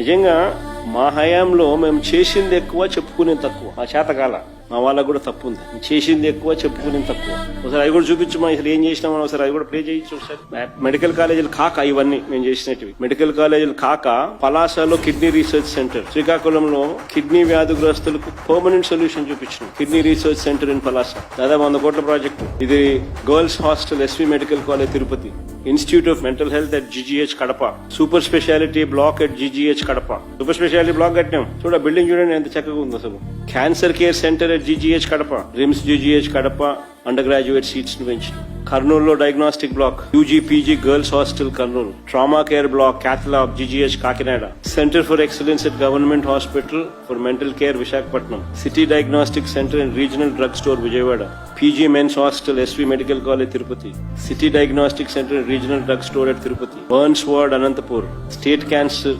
నిజంగా మా హయాంలో మేము చేసింది ఎక్కువ చెప్పుకునేది తక్కువ. మా చేతకాల మా వాళ్ళకు కూడా తప్పు ఉంది. చేసింది ఎక్కువ చెప్పుకునేది తక్కువ. ఒకసారి అవి కూడా చూపించమా, అసలు ఏం చేసినామో ఒకసారి అవి కూడా ప్లే చేయొచ్చు. ఒకసారి మెడికల్ కాలేజీలు కాక ఇవన్నీ మేము చేసినవి. మెడికల్ కాలేజీలు కాక పలాసలో కిడ్నీ రీసెర్చ్ సెంటర్, శ్రీకాకుళంలో కిడ్నీ వ్యాధిగ్రస్తులకు పర్మనెంట్ సొల్యూషన్ చూపించాం. Kidney research centre in Palasa, దాదాపు 100 కోట్ల ప్రాజెక్టు. ఇది girls hostel SV medical college Tirupati, institute of mental health at GGH Kadapa, super speciality block at GGH Kadapa. Super speciality block కట్టినాం. చూడ బిల్డింగ్ చూడండి ఎంత చక్కగా ఉంది అసలు. Cancer care centre at GGH Kadapa, RIMS GGH Kadapa undergraduate seats ను పెంచి. కర్నూలులో diagnostic black, UG PG girls hostel Kurnool, trauma care block cath lab GGH Kakinada, centre for excellence at government hospital for mental care Visakhapatnam, city diagnostic centre and regional drug store Vijayawada, PG men's hostel SV medical college Tirupati, city diagnostic centre and regional drug store at Tirupati, burns ward Anantapur, state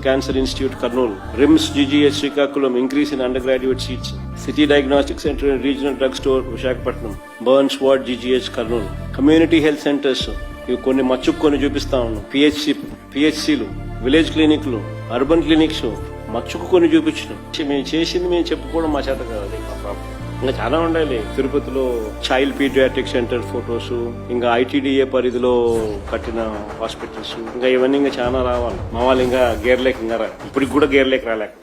cancer institute Kurnool, RIMS GGH Srikakulam increase in undergraduate seats, city diagnostic centre and regional drug store Visakhapatnam, burns ward GGH Kurnool. Community health centres ఇవి కొన్ని మచ్చుకు కొన్ని చూపిస్తా ఉన్నాం. పిహెచ్సిలు, village క్లినిక్లు, urban clinics మచ్చుకు కొన్ని చూపించినాం. మేము చేసింది మేము చెప్పుకోవడం మా చేత కాదు. ఇంకా చాలా ఉండాలి. తిరుపతిలో చైల్డ్ పీడియాట్రిక్ సెంటర్ ఫొటోస్, ఇంకా ఐటీడీఏ పరిధిలో కట్టిన హాస్పిటల్స్, ఇంకా ఇవన్నీ ఇంకా చాలా రావాలి. మా వాళ్ళు ఇంకా గేర్లేక ఇంకా ఇప్పటికి కూడా గేర్లేక రాలేక